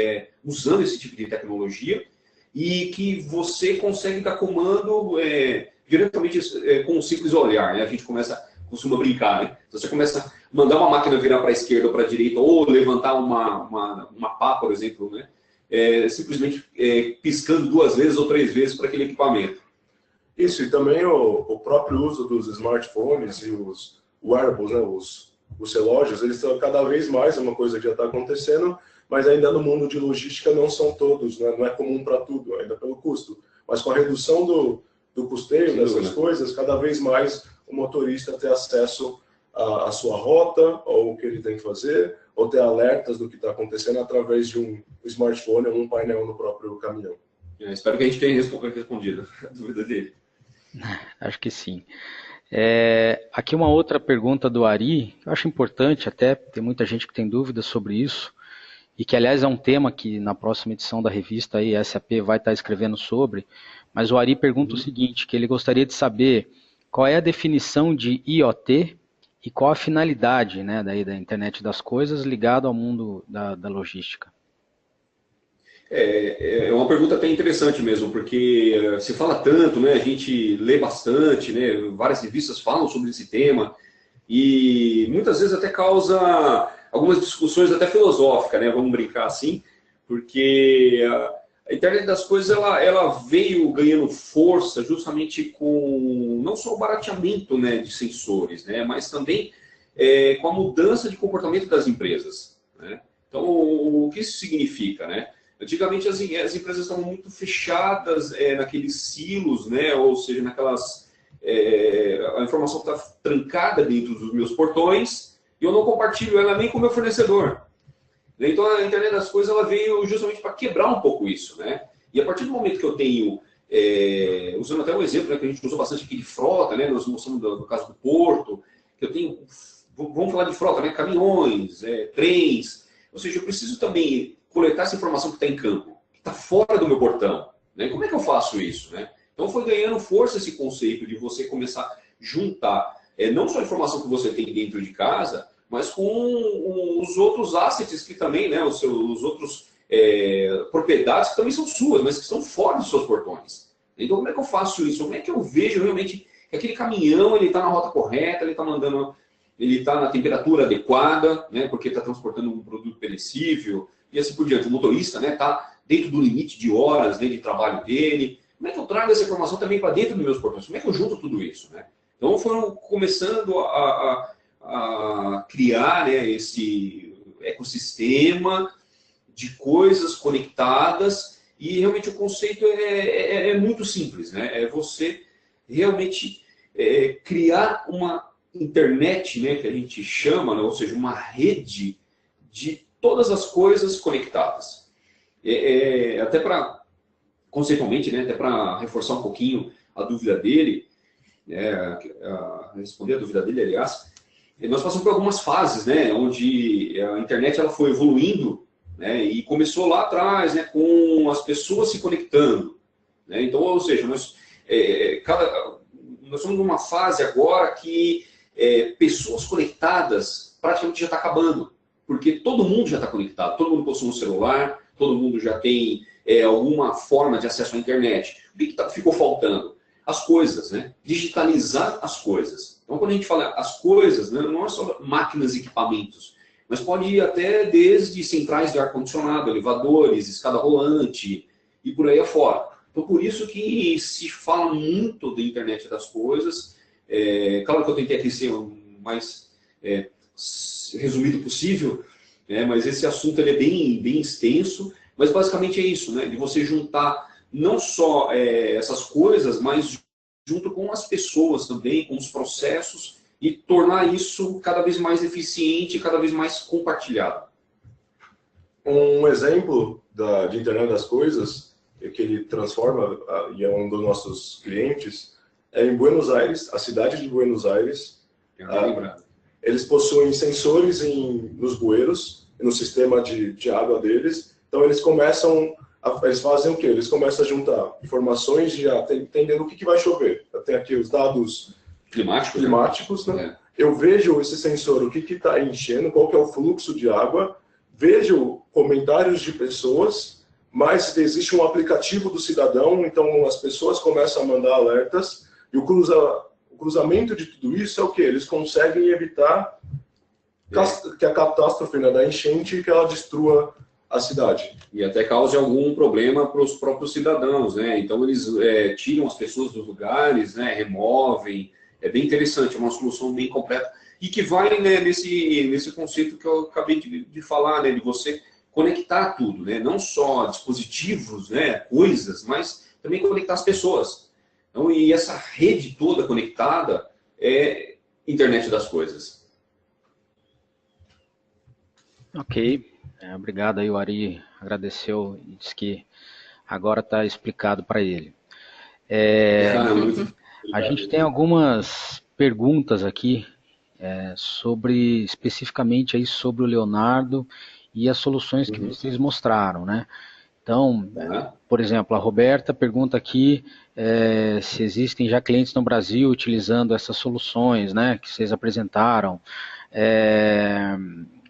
usando esse tipo de tecnologia e que você consegue dar comando diretamente com um simples olhar, né? A gente costuma brincar, né? Você começa a mandar uma máquina virar para a esquerda ou para a direita, ou levantar uma pá, por exemplo, né? Simplesmente piscando 2 vezes ou 3 vezes para aquele equipamento. Isso, e também o próprio uso dos smartphones e os wearables, né, os relógios, eles estão cada vez mais, é uma coisa que já está acontecendo, mas ainda no mundo de logística não são todos, né, não é comum para tudo, ainda pelo custo. Mas com a redução do custeio dessas coisas, cada vez mais o motorista tem acesso à sua rota, ou o que ele tem que fazer, ou ter alertas do que está acontecendo através de um smartphone ou um painel no próprio caminhão. Espero que a gente tenha respondido a dúvida dele. Acho que sim. Aqui uma outra pergunta do Ari, que eu acho importante até, tem muita gente que tem dúvidas sobre isso, e que aliás é um tema que na próxima edição da revista aí, a SAP vai estar escrevendo sobre, mas o Ari pergunta o seguinte, que ele gostaria de saber qual é a definição de IoT e qual a finalidade, né, da internet das coisas ligada ao mundo da logística. É uma pergunta até interessante mesmo, porque se fala tanto, né, a gente lê bastante, né, várias revistas falam sobre esse tema, e muitas vezes até causa algumas discussões até filosóficas, né, vamos brincar assim, porque a internet das coisas ela veio ganhando força justamente com não só o barateamento, né, de sensores, né, mas também com a mudança de comportamento das empresas, né? Então, o que isso significa, né? Antigamente as empresas estavam muito fechadas naqueles silos, né? Ou seja, naquelas... a informação está trancada dentro dos meus portões e eu não compartilho ela nem com o meu fornecedor. Então a internet das coisas ela veio justamente para quebrar um pouco isso, né? E a partir do momento que eu tenho, usando até um exemplo, né, que a gente usou bastante aqui de frota, né? Nós mostramos no caso do porto, que eu tenho, vamos falar de frota, né? Caminhões, trens, ou seja, eu preciso também coletar essa informação que está em campo, que está fora do meu portão, né? Como é que eu faço isso, né? Então foi ganhando força esse conceito de você começar a juntar não só a informação que você tem dentro de casa, mas com os outros assets que também, né, os outros propriedades que também são suas, mas que estão fora dos seus portões. Então como é que eu faço isso? Como é que eu vejo realmente que aquele caminhão ele está na rota correta, ele está mandando, ele está na temperatura adequada, né, porque está transportando um produto perecível, e assim por diante. O motorista está dentro do limite de horas, né, de trabalho dele. Como é que eu trago essa informação também para dentro dos meus portões? Como é que eu junto tudo isso, né? Então foram começando a criar, né, esse ecossistema de coisas conectadas, e realmente o conceito é muito simples, né? É você realmente criar uma internet, né, que a gente chama, né, ou seja, uma rede de todas as coisas conectadas. Até para, conceitualmente, né, até para reforçar um pouquinho a dúvida dele, responder a dúvida dele, aliás, nós passamos por algumas fases, né, onde a internet ela foi evoluindo, né, e começou lá atrás, né, com as pessoas se conectando, né, então, ou seja, nós estamos numa fase agora que pessoas conectadas praticamente já está acabando, porque todo mundo já está conectado, todo mundo possui um celular, todo mundo já tem alguma forma de acesso à internet. O que ficou faltando? As coisas, né? Digitalizar as coisas. Então, quando a gente fala as coisas, né, não é só máquinas e equipamentos, mas pode ir até desde centrais de ar-condicionado, elevadores, escada rolante e por aí afora. Então, por isso que se fala muito da internet das coisas. Claro que eu tentei aqui ser o mais resumido possível, mas esse assunto ele é bem extenso, mas basicamente é isso, né? De você juntar não só essas coisas, mas junto com as pessoas também, com os processos, e tornar isso cada vez mais eficiente, cada vez mais compartilhado. Um exemplo de internet das coisas, que ele transforma, e é um dos nossos clientes, é em Buenos Aires, a cidade de Buenos Aires. Eles possuem sensores nos bueiros, no sistema de água deles. Então eles fazem o quê? Eles começam a juntar informações entendendo o que vai chover. Tem aqui os dados climáticos, né? Eu vejo esse sensor, o que está enchendo, qual que é o fluxo de água, vejo comentários de pessoas, mas existe um aplicativo do cidadão, então as pessoas começam a mandar alertas, e o cruzamento de tudo isso é o quê? Eles conseguem evitar que a catástrofe, né, da enchente, que ela destrua a cidade. E até cause algum problema para os próprios cidadãos, né? Então eles tiram as pessoas dos lugares, né? Removem. É bem interessante, é uma solução bem completa. E que vai, né, nesse conceito que eu acabei de falar, né? De você conectar tudo, né? Não só dispositivos, né? Coisas, mas também conectar as pessoas. Então, e essa rede toda conectada é internet das coisas. Ok. Obrigado aí, o Ari agradeceu e disse que agora está explicado para ele. A gente tem algumas perguntas aqui sobre, especificamente aí sobre o Leonardo e as soluções que vocês mostraram, né? Então, por exemplo, a Roberta pergunta aqui se existem já clientes no Brasil utilizando essas soluções, né, que vocês apresentaram.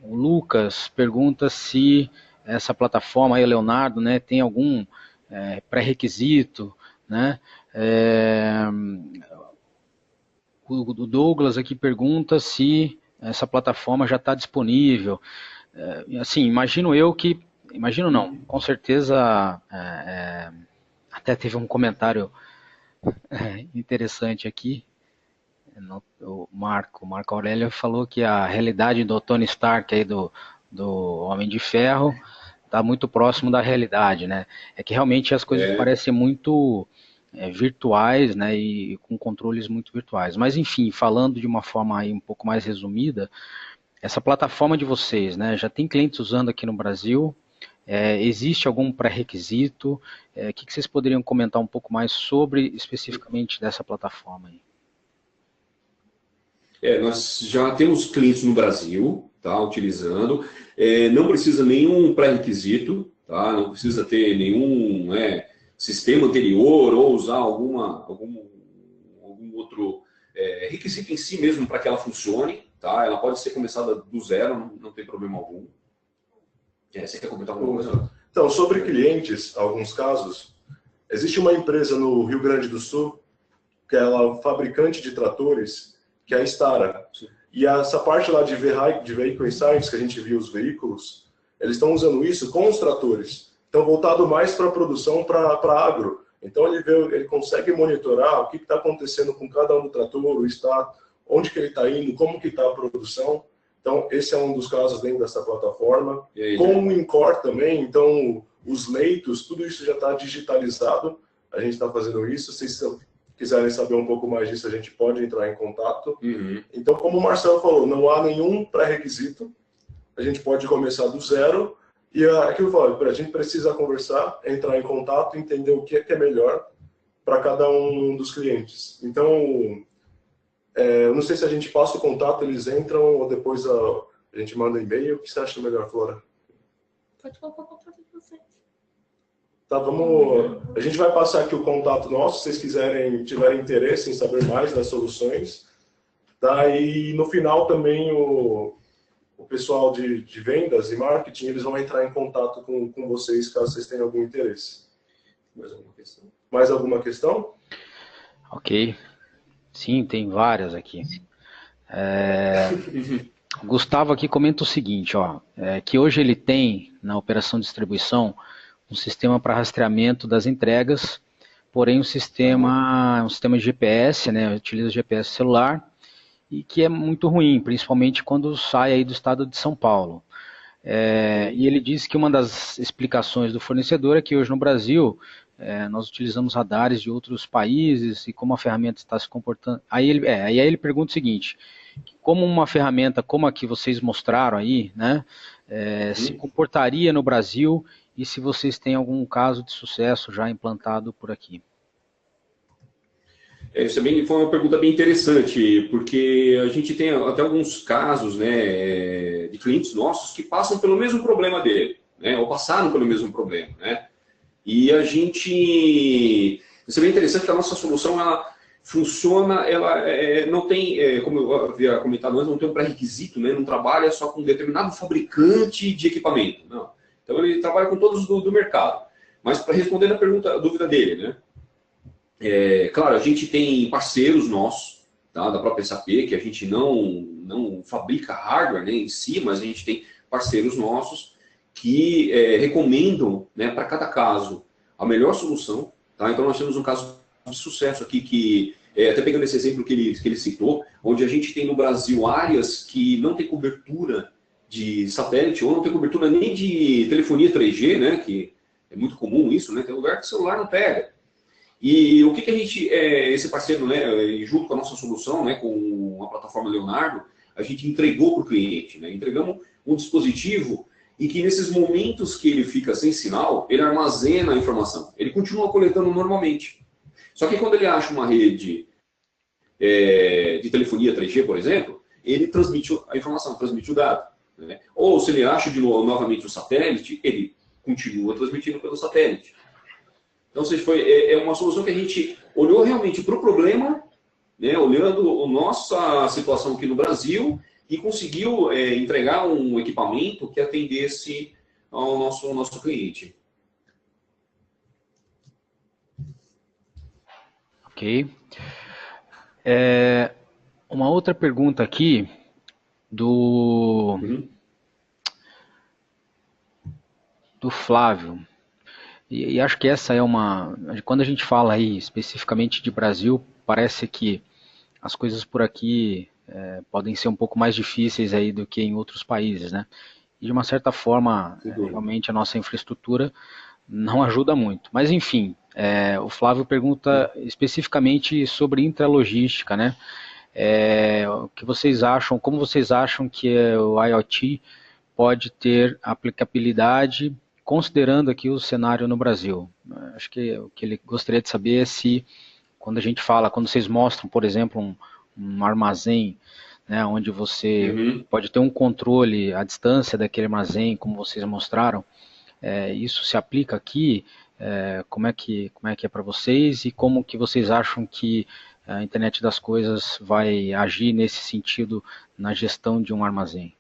O Lucas pergunta se essa plataforma aí, Leonardo, né, tem algum pré-requisito, né? O Douglas aqui pergunta se essa plataforma já está disponível. Assim, imagino não, com certeza, até teve um comentário interessante aqui. O Marco Aurélio falou que a realidade do Tony Stark aí do Homem de Ferro está muito próximo da realidade, né? É que realmente as coisas parecem muito virtuais, né? E com controles muito virtuais. Mas enfim, falando de uma forma aí um pouco mais resumida, essa plataforma de vocês, né? Já tem clientes usando aqui no Brasil? Existe algum pré-requisito? O que vocês poderiam comentar um pouco mais sobre especificamente dessa plataforma aí? Nós já temos clientes no Brasil, tá, utilizando. Não precisa nenhum pré-requisito, tá, não precisa ter nenhum sistema anterior ou usar algum outro requisito em si mesmo para que ela funcione. Tá, ela pode ser começada do zero, não tem problema algum. Você quer comentar alguma coisa? Então, sobre clientes, alguns casos, existe uma empresa no Rio Grande do Sul, que é ela fabricante de tratores, que é a Stara. E essa parte lá de Vehicle Insights, que a gente viu os veículos, eles estão usando isso com os tratores. Então, voltado mais para a produção, para agro. Então, ele consegue monitorar o que está acontecendo com cada um do trator, o estado, onde que ele está indo, como que está a produção. Então, esse é um dos casos dentro dessa plataforma. Com o Incor também, então, os leitos, tudo isso já está digitalizado. A gente está fazendo isso. Se quiserem saber um pouco mais disso, a gente pode entrar em contato. Então, como o Marcelo falou, não há nenhum pré-requisito. A gente pode começar do zero. E aquilo eu falo, a gente precisa conversar, entrar em contato, entender o que é melhor para cada um dos clientes. Então, eu não sei se a gente passa o contato, eles entram, ou depois a gente manda e-mail. O que você acha melhor, Flora? Pode colocar o contato de vocês. Tá, a gente vai passar aqui o contato nosso, se vocês tiverem interesse em saber mais das soluções. Tá? E no final também o pessoal de vendas e marketing, eles vão entrar em contato com vocês, caso vocês tenham algum interesse. Mais alguma questão? Mais alguma questão? Ok. Sim, tem várias aqui. O Gustavo aqui comenta o seguinte, que hoje ele tem, na operação de distribuição, um sistema para rastreamento das entregas, porém um sistema de GPS, né, utiliza GPS celular, e que é muito ruim, principalmente quando sai aí do estado de São Paulo. E ele disse que uma das explicações do fornecedor é que hoje no Brasil nós utilizamos radares de outros países e como a ferramenta está se comportando. Aí ele pergunta o seguinte, como uma ferramenta como a que vocês mostraram aí, né, se comportaria no Brasil e se vocês têm algum caso de sucesso já implantado por aqui. Isso foi uma pergunta bem interessante, porque a gente tem até alguns casos, né, de clientes nossos que passam pelo mesmo problema dele, né, ou passaram pelo mesmo problema, né? E a gente... Isso é bem interessante que a nossa solução ela funciona, ela não tem, como eu havia comentado antes, não tem um pré-requisito, né? Não trabalha só com um determinado fabricante de equipamento. Não. Então ele trabalha com todos do mercado. Mas para responder a dúvida dele, né? Claro, a gente tem parceiros nossos, tá, da própria SAP, que a gente não fabrica hardware, né, em si, mas a gente tem parceiros nossos que recomendam, né, para cada caso a melhor solução. Tá? Então nós temos um caso de sucesso aqui que, até pegando esse exemplo que ele citou, onde a gente tem no Brasil áreas que não tem cobertura de satélite ou não tem cobertura nem de telefonia 3G, né, que é muito comum isso, né, tem lugar que o celular não pega. E o que a gente, esse parceiro, né, junto com a nossa solução, né, com a plataforma Leonardo, a gente entregou para o cliente, né, entregamos um dispositivo e que nesses momentos que ele fica sem sinal, ele armazena a informação. Ele continua coletando normalmente. Só que quando ele acha uma rede de telefonia 3G, por exemplo, ele transmite a informação, transmite o dado. Né? Ou se ele acha novamente o satélite, ele continua transmitindo pelo satélite. Então, é uma solução que a gente olhou realmente para o problema, né, olhando a nossa situação aqui no Brasil e conseguiu entregar um equipamento que atendesse ao nosso cliente. Ok. Uma outra pergunta aqui do Flávio. E acho que essa é quando a gente fala aí especificamente de Brasil, parece que as coisas por aqui podem ser um pouco mais difíceis aí do que em outros países, né? E de uma certa forma, realmente a nossa infraestrutura não ajuda muito. Mas enfim, o Flávio pergunta especificamente sobre intralogística, né? O que vocês acham, como vocês acham que o IoT pode ter aplicabilidade considerando aqui o cenário no Brasil? Acho que o que ele gostaria de saber é se, quando vocês mostram, por exemplo, um armazém, né, onde você pode ter um controle à distância daquele armazém, como vocês mostraram, isso se aplica aqui? Como é que é para vocês e como que vocês acham que a internet das coisas vai agir nesse sentido na gestão de um armazém?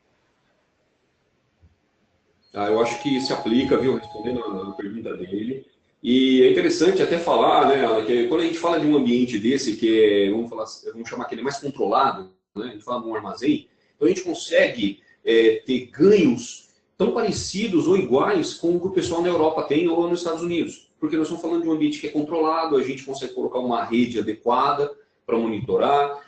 Eu acho que se aplica, viu, respondendo a pergunta dele. E é interessante até falar, né, que quando a gente fala de um ambiente desse, que vamos chamar aquele mais controlado, né, a gente fala de um armazém, então a gente consegue ter ganhos tão parecidos ou iguais com o que o pessoal na Europa tem ou nos Estados Unidos. Porque nós estamos falando de um ambiente que é controlado, a gente consegue colocar uma rede adequada para monitorar,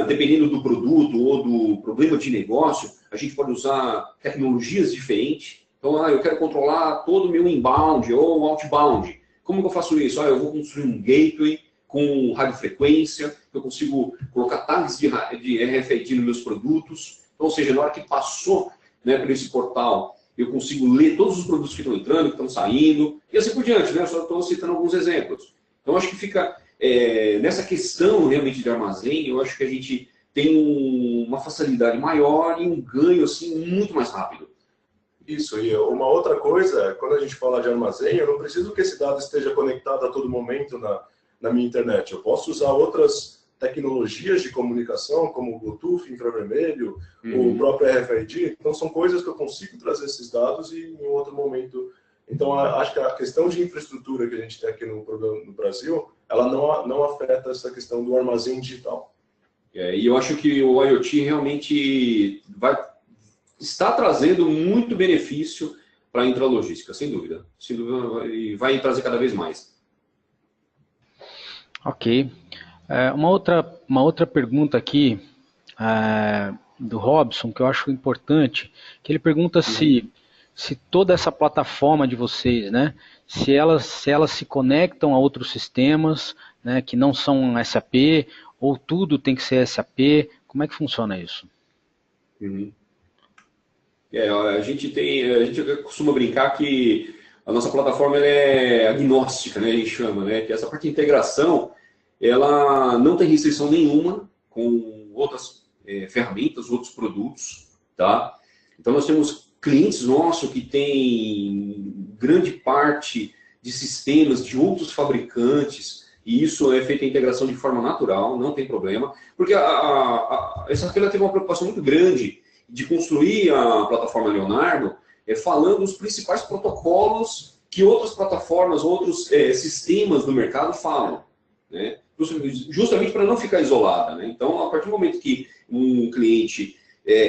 dependendo do produto ou do problema de negócio, a gente pode usar tecnologias diferentes. Então, eu quero controlar todo o meu inbound ou outbound. Como que eu faço isso? Eu vou construir um gateway com radiofrequência, eu consigo colocar tags de RFID nos meus produtos. Então, ou seja, na hora que passou, né, por esse portal, eu consigo ler todos os produtos que estão entrando, que estão saindo, e assim por diante, né? Eu só estou citando alguns exemplos. Então, acho que fica, nessa questão realmente de armazém, eu acho que a gente tem uma facilidade maior e um ganho assim, muito mais rápido. Isso, e uma outra coisa, quando a gente fala de armazém, eu não preciso que esse dado esteja conectado a todo momento na minha internet. Eu posso usar outras tecnologias de comunicação, como o Bluetooth, infravermelho, o próprio RFID. Então, são coisas que eu consigo trazer esses dados e em outro momento. Então, acho que a questão de infraestrutura que a gente tem aqui no Brasil, ela não afeta essa questão do armazém digital. E eu acho que o IoT realmente está trazendo muito benefício para a intralogística, sem dúvida. Sem dúvida, e vai trazer cada vez mais. Ok. Uma outra pergunta aqui do Robson, que eu acho importante, que ele pergunta se toda essa plataforma de vocês, né, se elas se conectam a outros sistemas, né, que não são SAP, ou tudo tem que ser SAP, como é que funciona isso? A gente costuma brincar que a nossa plataforma ela é agnóstica, né, a gente chama, né, que essa parte de integração, ela não tem restrição nenhuma com outras ferramentas, outros produtos, tá? Então nós temos clientes nossos que têm grande parte de sistemas de outros fabricantes e isso é feito a integração de forma natural, não tem problema, porque a SAP teve uma preocupação muito grande de construir a plataforma Leonardo, falando os principais protocolos que outras plataformas, outros sistemas do mercado falam, né? Justamente para não ficar isolada, né? Então, a partir do momento que um cliente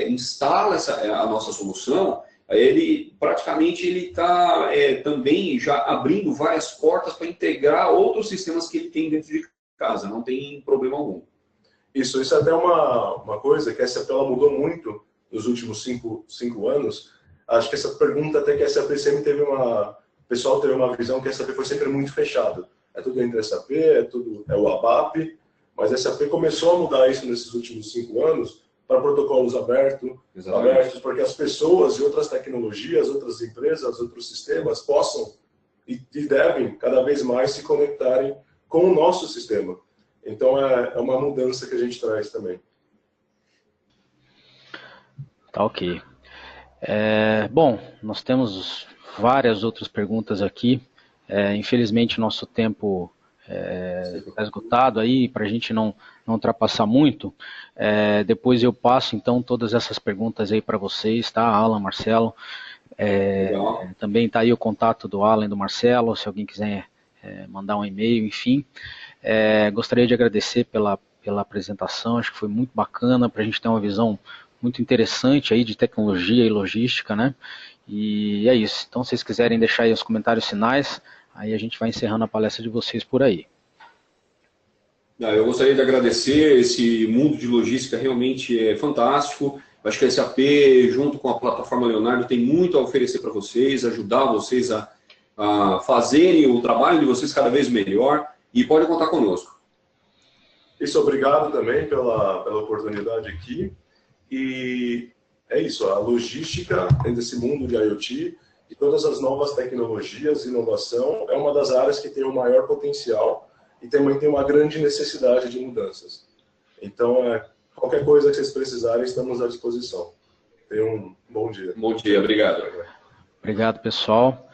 instala a nossa solução, ele praticamente está também já abrindo várias portas para integrar outros sistemas que ele tem dentro de casa, não tem problema algum. Isso é até uma coisa que a SAP ela mudou muito nos últimos cinco anos. Acho que essa pergunta até que a SAP sempre teve o pessoal teve uma visão que a SAP foi sempre muito fechado. É tudo entre a SAP, é o ABAP, mas a SAP começou a mudar isso nesses últimos 5 anos para protocolos abertos, porque as pessoas e outras tecnologias, outras empresas, outros sistemas possam e devem cada vez mais se conectarem com o nosso sistema. Então é uma mudança que a gente traz também. Tá ok. Bom, nós temos várias outras perguntas aqui. Infelizmente, nosso tempo está esgotado aí, para a gente não ultrapassar muito. Depois eu passo, então, todas essas perguntas aí para vocês, tá? Alan, Marcelo. Também está aí o contato do Alan e do Marcelo, se alguém quiser mandar um e-mail, enfim. Gostaria de agradecer pela apresentação, acho que foi muito bacana para a gente ter uma visão muito interessante aí de tecnologia e logística, né? E é isso. Então, se vocês quiserem deixar aí os comentários finais, aí a gente vai encerrando a palestra de vocês por aí. Eu gostaria de agradecer, esse mundo de logística realmente é fantástico. Acho que a SAP, junto com a plataforma Leonardo, tem muito a oferecer para vocês, ajudar vocês a fazerem o trabalho de vocês cada vez melhor, e pode contar conosco. Isso, obrigado também pela oportunidade aqui. E é isso, a logística dentro desse mundo de IoT e todas as novas tecnologias, inovação, é uma das áreas que tem o maior potencial e também tem uma grande necessidade de mudanças. Então, qualquer coisa que vocês precisarem, estamos à disposição. Tenham um bom dia. Bom dia, obrigado. Obrigado, pessoal.